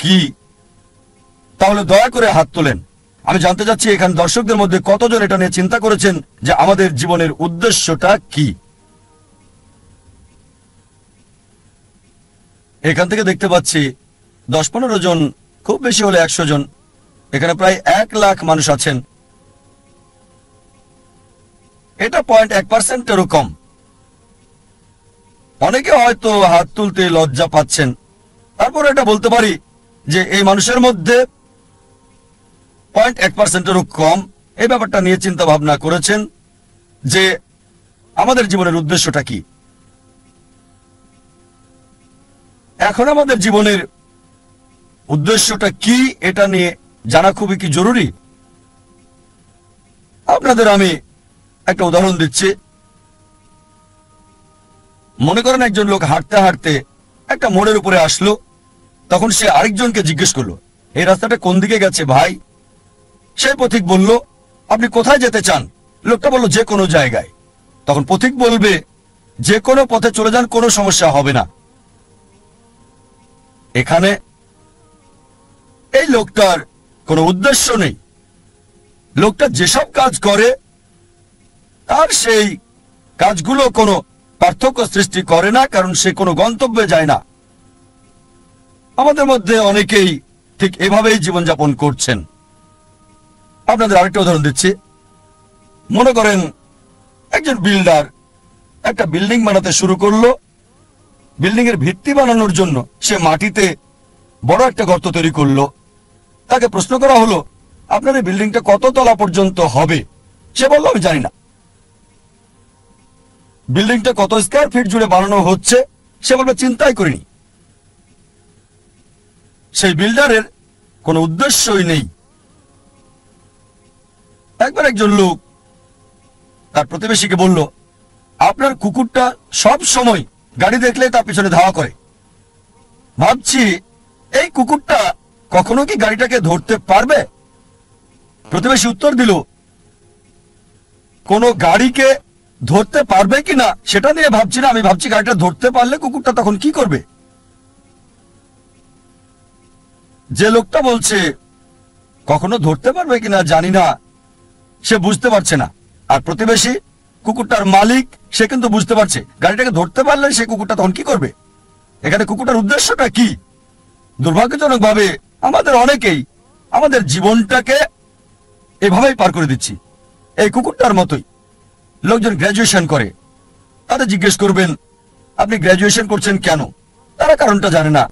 কি, তাহলে দয়া করে হাত তোলেন। আমি জানতে চাচ্ছি এখানে দর্শকদের মধ্যে কতজন এটা নিয়ে চিন্তা করেছেন যে আমাদের জীবনের উদ্দেশ্যটা কি। এখান থেকে দেখতে পাচ্ছি 10-15 জন, খুব বেশি হলে 100 জন। এখানে প্রায় 1 লাখ মানুষ আছেন। এটা 0.1%-এরও কম। অনেকে হয়তো হাত তুলতে লজ্জা পাচ্ছেন। তারপর এটা বলতে পারি যে এই মানুষের মধ্যে 0.1%-এরও কম এই ব্যাপারটা নিয়ে চিন্তা ভাবনা করেছেন যে আমাদের জীবনের উদ্দেশ্যটা কি। এখন আমাদের জীবনের উদ্দেশ্যটা কি এটা নিয়ে জানা খুবই কি জরুরি। আপনাদের আমি একটা উদাহরণ দিচ্ছি। মনে করেন একজন লোক হাঁটতে হাঁটতে একটা মোড়ের উপরে আসলো। তখন সে আরেকজনকে জিজ্ঞেস করলো, এই রাস্তাটা কোন দিকে গেছে ভাই? সেই পথিক বলল, আপনি কোথায় যেতে চান? লোকটা বলল, যে কোনো জায়গায়। তখন পথিক বলবে, যে কোনো পথে চলে যান, কোনো সমস্যা হবে না। এখানে এই লোকটার কোনো উদ্দেশ্য নেই। লোকটা যেসব কাজ করে তার সেই কাজগুলো কোনো পার্থক্য সৃষ্টি করে না, কারণ সে কোনো গন্তব্যে যায় না। আমাদের মধ্যে অনেকেই ঠিক এভাবেই জীবনযাপন করছেন। আপনাদের আরেকটা উদাহরণ দিচ্ছি। মনে করেন একজন বিল্ডার একটা বিল্ডিং বানাতে শুরু করলো। বিল্ডিং এর ভিত্তি বানানোর জন্য সে মাটিতে বড় একটা গর্ত তৈরি করলো। তাকে প্রশ্ন করা হলো, আপনার এই বিল্ডিংটা কত তলা পর্যন্ত হবে? সে বলল, আমি জানি না। বিল্ডিংটা কত স্কয়ার ফিট জুড়ে বানানো হচ্ছে? সে বলবে, চিন্তাই করিনি। সেই বিল্ডারের কোনো উদ্দেশ্যই নেই। একবার একজন লোক তার প্রতিবেশীকে বলল, আপনার কুকুরটা সব সময় গাড়ি দেখলে তার পিছনে ধাওয়া করে। ভাবছি এই কুকুরটা কখনো কি গাড়িটাকে ধরতে পারবে? প্রতিবেশী উত্তর দিল, কোন গাড়িকে ধরতে পারবে কিনা সেটা নিয়ে ভাবছি না, আমি ভাবছি গাড়িটা ধরতে পারলে কুকুরটা তখন কি করবে। যে লোকটা বলছে কখনো ধরতে পারবে কিনা জানি না, সে বুঝতে পারছে না। আর প্রতিবেশী কুকুরটার মালিক, সে কিন্তু বুঝতে পারছে গাড়িটাকে ধরতে পারলে সে কুকুরটা তখন কি করবে। এখানে কুকুরটার উদ্দেশ্যটা কি? দুর্ভাগ্যজনকভাবে আমাদের অনেকেই আমাদের জীবনটাকে এভাবেই পার করে দিচ্ছি, এই কুকুরটার মতোই। লোকজন গ্র্যাজুয়েশন করে, তাদের জিজ্ঞেস করবেন, আপনি গ্র্যাজুয়েশন করছেন কেন? তারা কারণটা জানে না।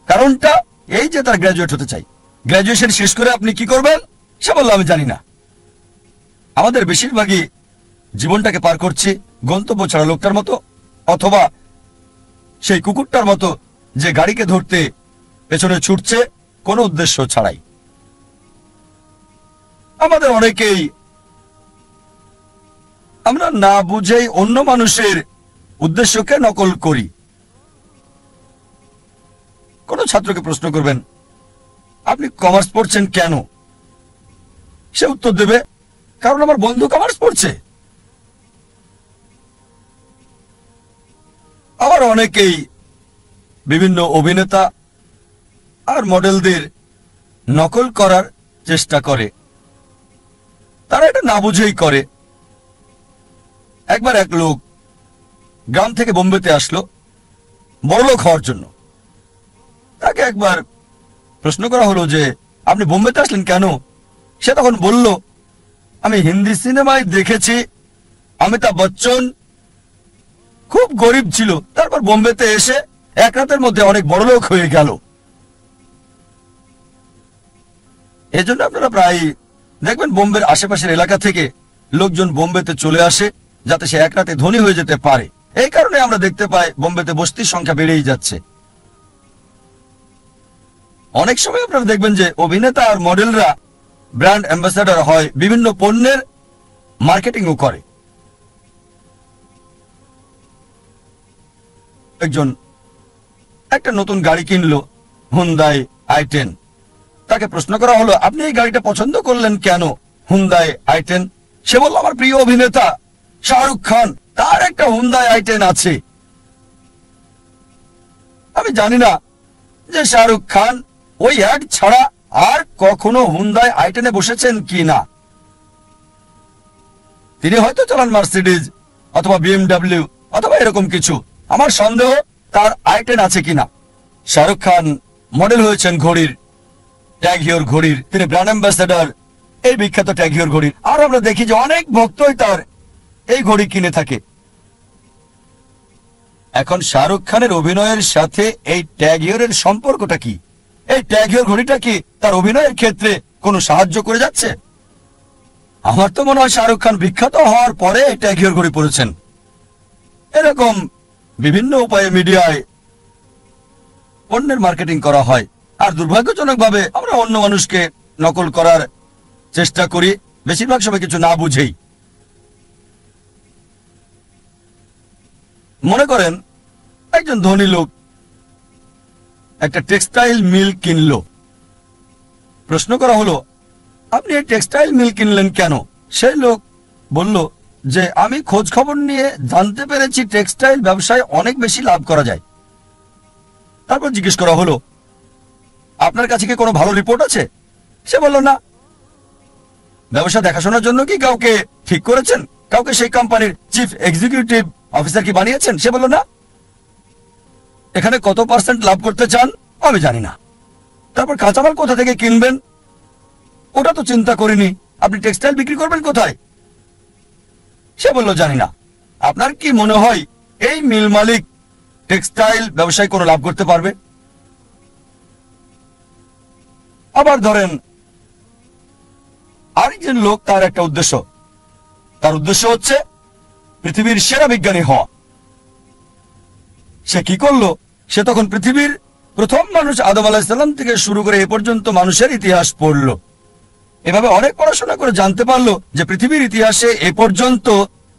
কারণটা এই যে তার গ্র্যাজুয়েট হতে চাই। গ্র্যাজুয়েশন শেষ করে আপনি কি করবেন? সে বলল, আমি জানি না। আমাদের বেশিরভাগই জীবনটাকে পার করছি গন্তব্য ছাড়া লোকটার মতো, অথবা সেই কুকুরটার মতো যে গাড়িকে ধরতে পেছনে ছুটছে কোনো উদ্দেশ্য ছাড়াই। আমাদের অনেকেই আমরা না বুঝেই অন্য মানুষের উদ্দেশ্যকে নকল করি। কোন ছাত্রকে প্রশ্ন করবেন, আপনি কমার্স পড়ছেন কেন? সে উত্তর দেবে, কারণ আমার বন্ধু কমার্স পড়ছে। আবার অনেকেই বিভিন্ন অভিনেতা আর মডেলদের নকল করার চেষ্টা করে। তারা এটা না বুঝেই করে। একবার এক লোক গ্রাম থেকে বোম্বেতে আসলো বড়লোক হওয়ার জন্য। তাকে একবার প্রশ্ন করা হলো যে, আপনি বোম্বেতে আসলেন কেন? সে তখন বলল, আমি হিন্দি সিনেমায় দেখেছি অমিতাভ বচ্চন খুব গরিব ছিল, তারপর বোম্বেতে এসে এক রাতের মধ্যে অনেক বড়লোক হয়ে গেল। এজন্য আপনারা প্রায় দেখবেন বোম্বের আশেপাশের এলাকা থেকে লোকজন বোম্বেতে চলে আসে যাতে সে এক রাতে ধনী হয়ে যেতে পারে। এই কারণে আমরা দেখতে পাই বোম্বেতে বস্তির সংখ্যা বেড়েই যাচ্ছে। অনেক সময় আপনারা দেখবেন যে অভিনেতা আর মডেলরা ব্র্যান্ড অ্যাম্বাসাডার হয়, বিভিন্ন পণ্যের মার্কেটিংও করে। একজন একটা নতুন গাড়ি কিনলো, হুন্দাই i10। তাকে প্রশ্ন করা হলো, আপনি এই গাড়িটা পছন্দ করলেন কেন? Hyundai i10। সে বলল, আমার প্রিয় অভিনেতা শাহরুখ খান, তার একটা হুন্দাই i10 আছে। আমি জানি না যে শাহরুখ খান ওই অ্যাড ছাড়া আর কখনো হুন্ডাই আই10 বসেছেন কি না? তিনি হয়তো চালান মার্সিডিজ অথবা বিএমডব্লিউ অথবা এরকম কিছু। আমার সন্দেহ তার আই10 আছে কিনা। শাহরুখ খান মডেল হয়েছেন ঘড়ির, ট্যাগ হিওর ঘড়ির, তিনি ব্র্যান্ড অ্যাম্বাসেডর এই বিখ্যাত ট্যাগ হিওর ঘড়ির। আর আমরা দেখি যে অনেক ভক্তই তার এই ঘড়ি কিনে থাকে। এখন শাহরুখ খানের অভিনয়ের সাথে এই ট্যাগ হিওরের সম্পর্কটা কি? এই ট্যাগ হিওর ঘড়িটা কি তার অভিনয়ের ক্ষেত্রে কোনো সাহায্য করে যাচ্ছে? আমার তো মনে হয় শাহরুখ খান বিখ্যাত হওয়ার পরে এই ট্যাগ হিওর ঘড়ি পরেছেন। এরকম বিভিন্ন উপায়ে মিডিয়ায় পণ্যের মার্কেটিং করা হয়, আর দুর্ভাগ্যজনকভাবে আমরা অন্য মানুষকে নকল করার চেষ্টা করি, বেশিরভাগ সময় কিছু না বুঝেই। মনে করেন একজন ধনী লোক একটা টেক্সটাইল মিল কিনলো। প্রশ্ন করা হলো, আপনি এই টেক্সটাইল মিল কিনলেন কেন? সেই লোক বলল যে আমি খোঁজ খবর নিয়ে জানতে পেরেছি টেক্সটাইল ব্যবসায় অনেক বেশি লাভ করা যায়। তারপর জিজ্ঞেস করা হলো, আপনার কাছে কি কোনো ভালো রিপোর্ট আছে? সে বলল না। ব্যবসা দেখাশোনার জন্য কি কাউকে ঠিক করেছেন? কাউকে সেই কোম্পানির চিফ এক্সিকিউটিভ অফিসার কি বানিয়েছেন? সে বলল না। এখানে কত পার্সেন্ট লাভ করতে চান আমি জানি না। তারপর কাঁচামাল কোথা থেকে কিনবেন ওটা তো চিন্তা করিনি। আপনি টেক্সটাইল বিক্রি করবেন কোথায়? সে বলল জানি না। আপনার কি মনে হয় এই মিল মালিক টেক্সটাইল ব্যবসায় কোনো লাভ করতে পারবে? আবার ধরেন আরেকজন লোক, তার একটা উদ্দেশ্য, তার উদ্দেশ্য হচ্ছে পৃথিবীর সেরা বিজ্ঞানী হওয়া। সে কি করলো? সে তখন পৃথিবীর প্রথম মানুষ আদম আলাইহিস সালাম থেকে শুরু করে এ পর্যন্ত মানুষের ইতিহাস পড়লো। এভাবে অনেক পড়াশোনা করে জানতে পারলো যে পৃথিবীর ইতিহাসে এ পর্যন্ত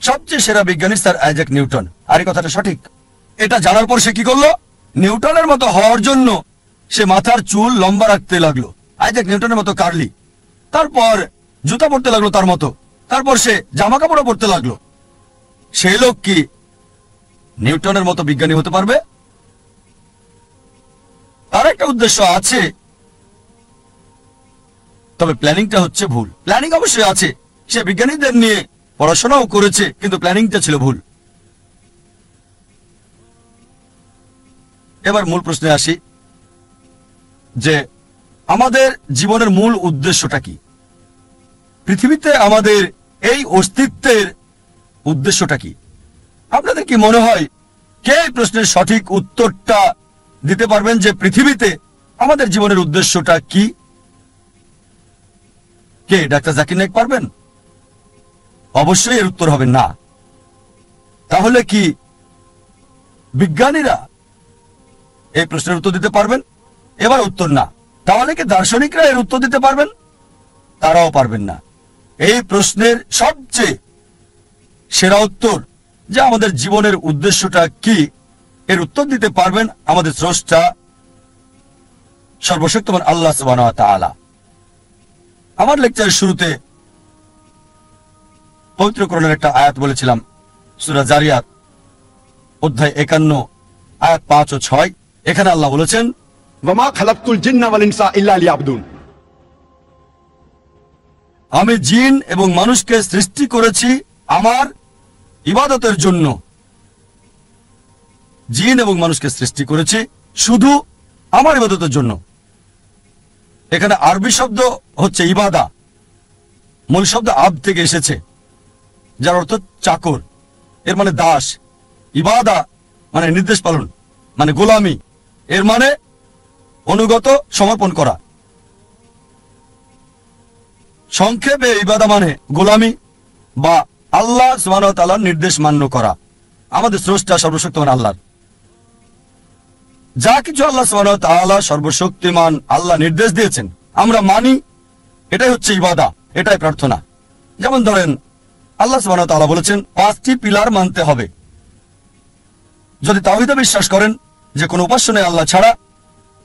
সবচেয়ে সেরা বিজ্ঞানী স্যার আইজ্যাক নিউটন। আর এই কথাটা সঠিক। এটা জানার পর সে কি করলো? নিউটনের মতো হওয়ার জন্য সে মাথার চুল লম্বা রাখতে লাগলো, আইজ্যাক নিউটনের মতো কার্লি। তারপর জুতা পরতে লাগলো তার মতো। তারপর সে জামা কাপড়ও পরতে লাগলো। সেই লোক কি নিউটনের মতো বিজ্ঞানী হতে পারবে? তার একটা উদ্দেশ্য আছে, তবে প্ল্যানিংটা হচ্ছে ভুল। প্ল্যানিং অবশ্যই আছে, সে বিজ্ঞানীদের নিয়ে পড়াশোনাও করেছে, কিন্তু প্ল্যানিংটা ছিল ভুল। এবার মূল প্রশ্নে আসি যে আমাদের জীবনের মূল উদ্দেশ্যটা কি? পৃথিবীতে আমাদের এই অস্তিত্বের উদ্দেশ্যটা কি? আপনাদের কি মনে হয় কে এই প্রশ্নের সঠিক উত্তরটা দিতে পারবেন যে পৃথিবীতে আমাদের জীবনের উদ্দেশ্যটা কি? কে? ডাক্তার জাকির নায়েক পারবেন? অবশ্যই এর উত্তর হবে না। তাহলে কি বিজ্ঞানীরা এই প্রশ্নের উত্তর দিতে পারবেন? এবার উত্তর না। তাহলে কি দার্শনিকরা এর উত্তর দিতে পারবেন? তারাও পারবেন না। এই প্রশ্নের সবচেয়ে সেরা উত্তর যে আমাদের জীবনের উদ্দেশ্যটা কি, এর উত্তর দিতে পারবেন আমাদের স্রষ্টা সর্বশক্তিমান আল্লাহ সুবহানাহু ওয়া তাআলা। আমার লেকচারের শুরুতে পবিত্র কোরআনের একটা আয়াত বলেছিলাম, সূরা জারিয়াত অধ্যায় 51 আয়াত 5 ও 6। এখানে আল্লাহ বলেছেন, ওয়ামা খালাকতুল জিন্না ওয়াল ইনসা ইল্লা লিয়াবুদুন। আমি জিন এবং মানুষকে সৃষ্টি করেছি আমার ইবাদতের জন্য। জিন এবং মানুষকে সৃষ্টি করেছি শুধু আমার ইবাদতের জন্য। এখানে আরবি শব্দ হচ্ছে ইবাদা, মূল শব্দ আব থেকে এসেছে, যার অর্থ চাকর, এর মানে দাস। ইবাদা মানে নির্দেশ পালন, মানে গোলামি, এর মানে অনুগত, সমর্পণ করা। সংক্ষেপে ইবাদা মানে গোলামি বা আল্লাহ সুবহানাহু ওয়া তাআলার নির্দেশ মান্য করা। আমাদের স্রষ্টা সর্বশক্তিমান আল্লাহ, যা কিছু আল্লাহ সুবহানাহু ওয়া তাআলা সর্বশক্তিমান আল্লাহ নির্দেশ দিয়েছেন আমরা মানি, এটাই হচ্ছে ইবাদা, এটাই প্রার্থনা। যেমন ধরেন আল্লাহ সুবহানাহু ওয়া তাআলা বলেছেন 5টি পিলার মানতে হবে। যদি তাওহীদে বিশ্বাস করেন যে কোনো উপাস্য নেই আল্লাহ ছাড়া,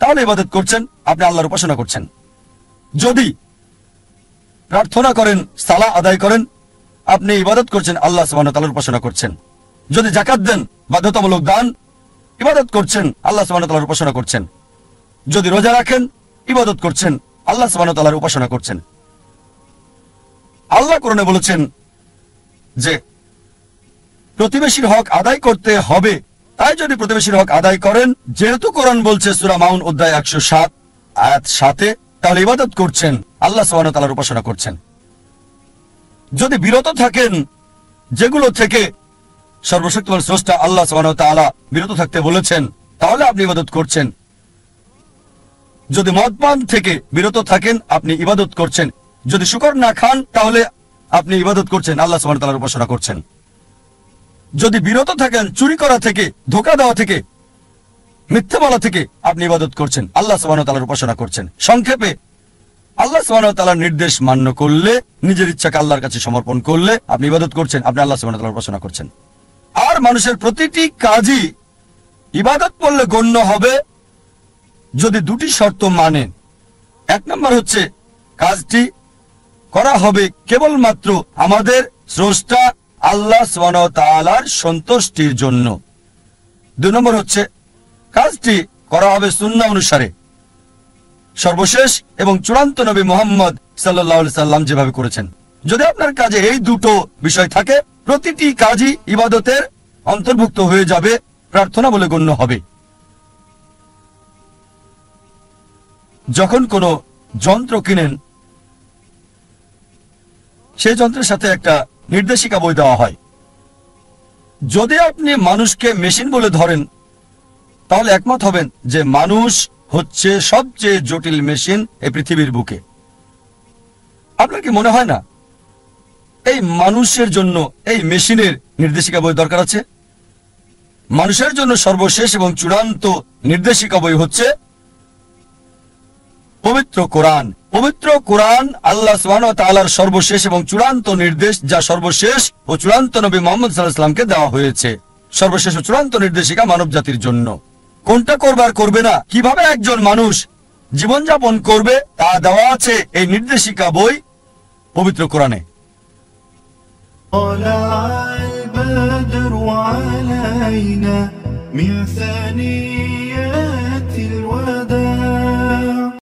তাহলে ইবাদত করছেন, আপনি আল্লাহর উপাসনা করছেন। যদি প্রার্থনা করেন, সালাহ আদায় করেন, আপনি ইবাদত করছেন, আল্লাহ সুবহানাহু ওয়া তাআলার উপাসনা করছেন। যদি যাকাত দেন, বাধ্যতামূলক দান, ইবাদত করছেন, আল্লাহ সুবহানাহু ওয়া তাআলার উপাসনা করছেন। যদি রোজা রাখেন, ইবাদত করছেন, আল্লাহ সুবহানাহু ওয়া তাআলার উপাসনা করছেন। আল্লাহ কোরআনে বলেছেন যে প্রতিবেশীর হক আদায় করতে হবে, তাই যদি প্রতিবেশীর হক আদায় করেন, যেহেতু কোরআন বলছে সূরা মাউন অধ্যায় 107 আয়াত 7, তাহলে ইবাদত করছেন, আল্লাহ সুবহানাহু ওয়া তাআলার উপাসনা করছেন। যদি বিরত থাকেন যেগুলো থেকে সর্বশক্তিমান স্রষ্টা আল্লাহ সুবহানাহু ওয়া তাআলা বিরত থাকতে বলেছেন, তাহলে আপনি ইবাদত করছেন। যদি মদপান থেকে বিরত থাকেন, আপনি ইবাদত করছেন। যদি শুকর না খান, তাহলে আপনি ইবাদত করছেন, আল্লাহ সুবহানাহু ওয়া তাআলার উপাসনা করছেন। যদি বিরত থাকেন চুরি করা থেকে, ধোঁকা দেওয়া থেকে, মিথ্যা বলা থেকে, আপনি ইবাদত করছেন, আল্লাহ সুবহানাহু ওয়া তাআলার উপাসনা করছেন। সংক্ষেপে, আল্লাহ সুবহানাহু ওয়া তাআলার নির্দেশ মান্য করলে, নিজের ইচ্ছাকে আল্লাহর কাছে সমর্পণ করলে আপনি ইবাদত করছেন, আপনি আল্লাহ সুবহানাহু ওয়া তাআলার উপাসনা করছেন। আর মানুষের প্রতিটি কাজই ইবাদত বললে গণ্য হবে যদি দুটি শর্ত মানেন। এক নম্বর হচ্ছে কাজটি করা হবে কেবলমাত্র আমাদের স্রষ্টা আল্লাহ সুবহানাহু ওয়া তাআলার সন্তুষ্টির জন্য। দুই নম্বর হচ্ছে কাজটি করা হবে সুন্নাহ অনুসারে, সর্বশেষ এবং চূড়ান্ত নবী মুহাম্মদ সাল্লাল্লাহু আলাইহি সাল্লাম যেভাবে করেছেন। যদি আপনার কাজে এই দুটো বিষয় থাকে, প্রতিটি কাজই ইবাদতের অন্তর্ভুক্ত হয়ে যাবে, প্রার্থনা বলে গণ্য হবে। যখন কোনো যন্ত্র কিনেন, সেই যন্ত্রের সাথে একটা নির্দেশিকা বই দেওয়া হয়। যদি আপনি মানুষকে মেশিন বলে ধরেন, তাহলে একমত হবেন যে মানুষ হচ্ছে সবচেয়ে জটিল মেশিন এই পৃথিবীর বুকে। আপনার কি মনে হয় না এই মানুষের জন্য এই মেশিনের নির্দেশিকা বই দরকার আছে? মানুষের জন্য সর্বশেষ এবং চূড়ান্ত নির্দেশিকা বই হচ্ছে পবিত্র কোরআন। পবিত্র কোরআন আল্লাহ সুবহানাহু ওয়া তাআলার সর্বশেষ এবং চূড়ান্ত নির্দেশ, যা সর্বশেষ ও চূড়ান্ত নবী মুহাম্মদ সাল্লাল্লাহু আলাইহি ওয়াসাল্লামকে দেওয়া হয়েছে। সর্বশেষ ও চূড়ান্ত নির্দেশিকা মানব জাতির জন্য। কোনটা করবে আর করবে না, কিভাবে একজন মানুষ জীবনযাপন করবে, তা দেওয়া আছে এই নির্দেশিকা বই পবিত্র কোরআনে। طلع البدر علينا من ثنيات